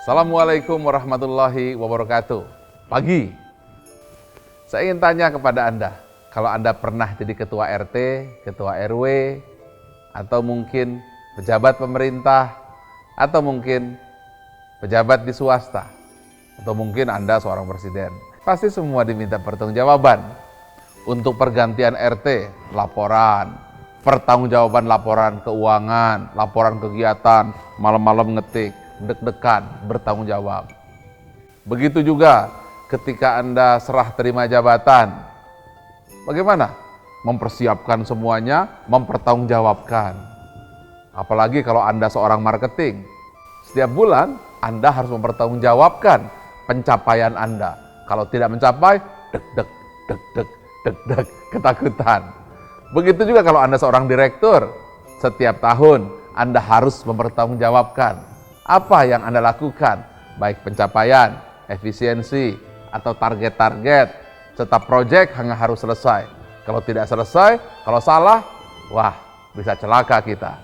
Assalamualaikum warahmatullahi wabarakatuh. Pagi, saya ingin tanya kepada Anda, kalau Anda pernah jadi ketua RT, ketua RW, atau mungkin pejabat pemerintah, atau mungkin pejabat di swasta, atau mungkin Anda seorang presiden, pasti semua diminta pertanggungjawaban. Untuk pergantian RT, laporan, pertanggungjawaban laporan keuangan, laporan kegiatan, malam-malam ngetik, deg-degan, bertanggung jawab. Begitu juga ketika Anda serah terima jabatan, bagaimana? Mempersiapkan semuanya, mempertanggungjawabkan. Apalagi kalau Anda seorang marketing, setiap bulan Anda harus mempertanggungjawabkan pencapaian Anda. Kalau tidak mencapai, deg-deg, deg-deg, deg-deg, ketakutan. Begitu juga kalau Anda seorang direktur, setiap tahun Anda harus mempertanggungjawabkan apa yang Anda lakukan, baik pencapaian, efisiensi, atau target-target, serta proyek hanya harus selesai. Kalau tidak selesai, kalau salah, wah, bisa celaka kita.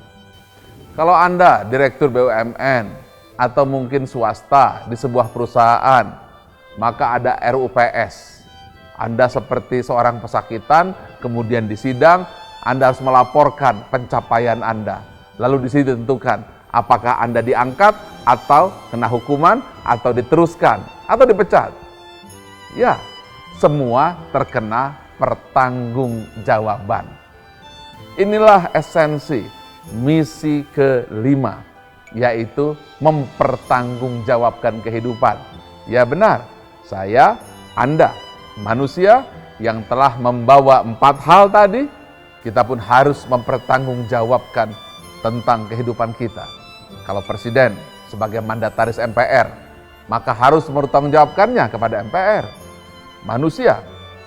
Kalau Anda direktur BUMN, atau mungkin swasta di sebuah perusahaan, maka ada RUPS. Anda seperti seorang pesakitan, kemudian disidang, Anda harus melaporkan pencapaian Anda. Lalu di sini ditentukan, apakah Anda diangkat, atau kena hukuman, atau diteruskan, atau dipecat. Ya, semua terkena pertanggungjawaban. Inilah esensi misi kelima, yaitu mempertanggungjawabkan kehidupan. Ya benar, saya, Anda, manusia yang telah membawa 4 hal tadi, kita pun harus mempertanggungjawabkan tentang kehidupan kita. Kalau presiden sebagai mandataris MPR, maka harus mempertanggungjawabkannya kepada MPR. Manusia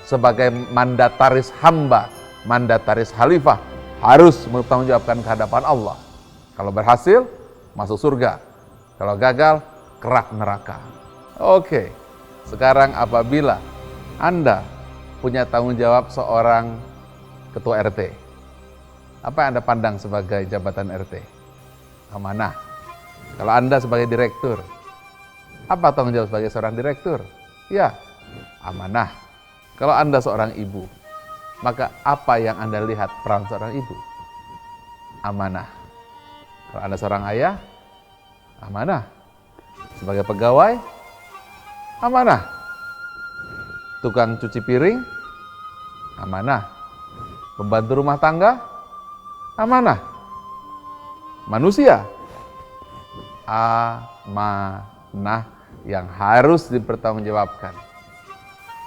sebagai mandataris hamba, mandataris khalifah, harus mempertanggungjawabkan kehadapan Allah. Kalau berhasil, masuk surga. Kalau gagal, kerak neraka. Oke, sekarang apabila Anda punya tanggung jawab seorang ketua RT, apa yang Anda pandang sebagai jabatan RT? Amanah. Kalau Anda sebagai direktur, apa tanggung jawab sebagai seorang direktur? Ya, amanah. Kalau Anda seorang ibu, maka apa yang Anda lihat peran seorang ibu? Amanah. Kalau Anda seorang ayah, amanah. Sebagai pegawai, amanah. Tukang cuci piring, amanah. Pembantu rumah tangga, amanah. Manusia, amanah yang harus dipertanggungjawabkan.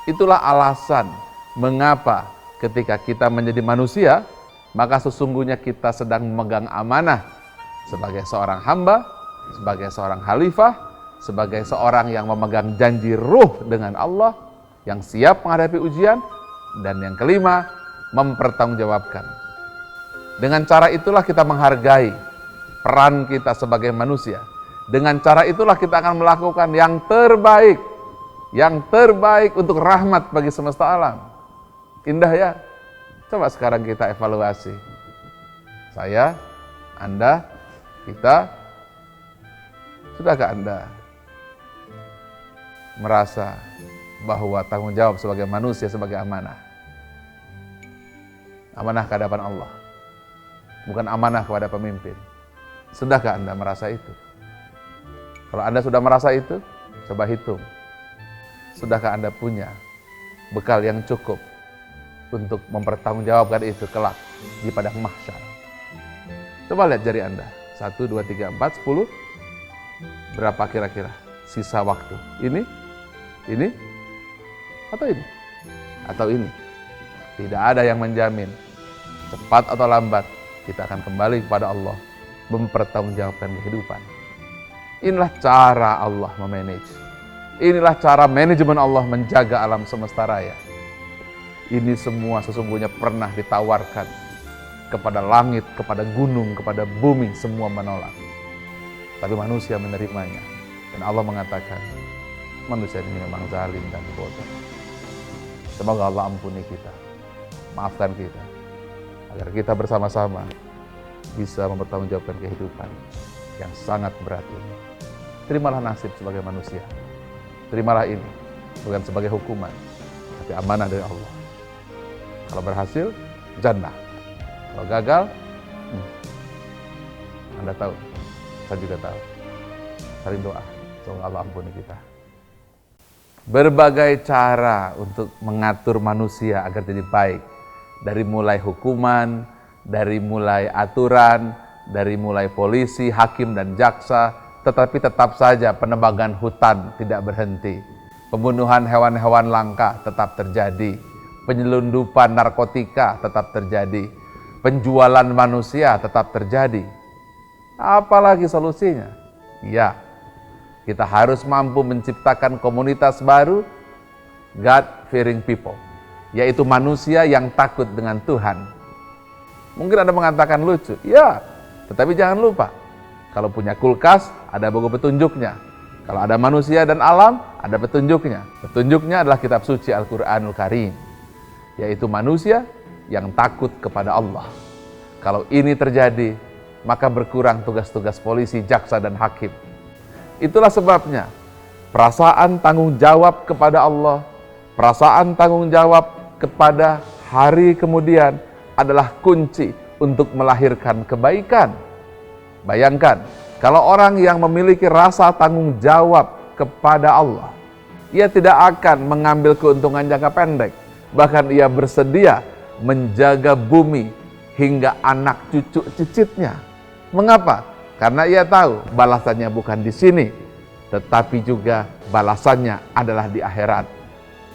Itulah alasan mengapa ketika kita menjadi manusia, maka sesungguhnya kita sedang memegang amanah sebagai seorang hamba, sebagai seorang khalifah, sebagai seorang yang memegang janji ruh dengan Allah, yang siap menghadapi ujian, dan yang kelima, mempertanggungjawabkan. Dengan cara itulah kita menghargai peran kita sebagai manusia. Dengan cara itulah kita akan melakukan yang terbaik untuk rahmat bagi semesta alam. Indah ya? Coba sekarang kita evaluasi. Saya, Anda, kita, sudahkah Anda merasa bahwa tanggung jawab sebagai manusia sebagai amanah? Amanah ke hadapan Allah, bukan amanah kepada pemimpin. Sudahkah Anda merasa itu? Kalau Anda sudah merasa itu, coba hitung. Sudahkah Anda punya bekal yang cukup untuk mempertanggungjawabkan itu kelak di padang mahsyar? Coba lihat jari Anda. 1, 2, 3, 4, 10. Berapa kira-kira sisa waktu? Ini? Atau ini? Atau ini? Tidak ada yang menjamin. Cepat atau lambat, kita akan kembali kepada Allah, mempertanggungjawabkan kehidupan. Inilah cara Allah memanage. Inilah cara manajemen Allah menjaga alam semesta raya. Ini semua sesungguhnya pernah ditawarkan kepada langit, kepada gunung, kepada bumi, semua menolak. Tapi manusia menerimanya. Dan Allah mengatakan, manusia ini memang zalim dan bodoh. Semoga Allah ampuni kita, maafkan kita, agar kita bersama-sama bisa mempertanggungjawabkan kehidupan yang sangat berat ini. terimalah nasib sebagai manusia. Terimalah ini, bukan sebagai hukuman, tapi amanah dari Allah. Kalau berhasil, jannah. Kalau gagal, Anda tahu, saya juga tahu. Saling doa, semoga Allah ampuni kita. Berbagai cara untuk mengatur manusia agar jadi baik. Dari mulai hukuman, dari mulai aturan, dari mulai polisi, hakim, dan jaksa, tetapi tetap saja penebangan hutan tidak berhenti. Pembunuhan hewan-hewan langka tetap terjadi. Penyelundupan narkotika tetap terjadi. Penjualan manusia tetap terjadi. Apalagi solusinya? Ya, kita harus mampu menciptakan komunitas baru, God-fearing people, yaitu manusia yang takut dengan Tuhan. Mungkin Anda mengatakan lucu, ya, tetapi jangan lupa, kalau punya kulkas, ada buku petunjuknya. Kalau ada manusia dan alam, ada petunjuknya. Petunjuknya adalah kitab suci Al-Quranul Karim, yaitu manusia yang takut kepada Allah. Kalau ini terjadi, maka berkurang tugas-tugas polisi, jaksa, dan hakim. Itulah sebabnya, perasaan tanggung jawab kepada Allah, perasaan tanggung jawab kepada hari kemudian adalah kunci untuk melahirkan kebaikan. Bayangkan, kalau orang yang memiliki rasa tanggung jawab kepada Allah, ia tidak akan mengambil keuntungan jangka pendek. Bahkan ia bersedia menjaga bumi hingga anak cucu cicitnya. Mengapa? Karena ia tahu balasannya bukan di sini, tetapi juga balasannya adalah di akhirat.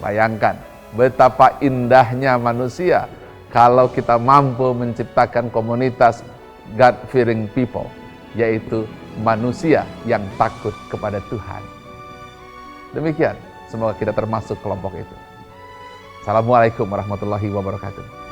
Bayangkan betapa indahnya manusia kalau kita mampu menciptakan komunitas God-fearing people, yaitu manusia yang takut kepada Tuhan. Demikian, semoga kita termasuk kelompok itu. Assalamualaikum warahmatullahi wabarakatuh.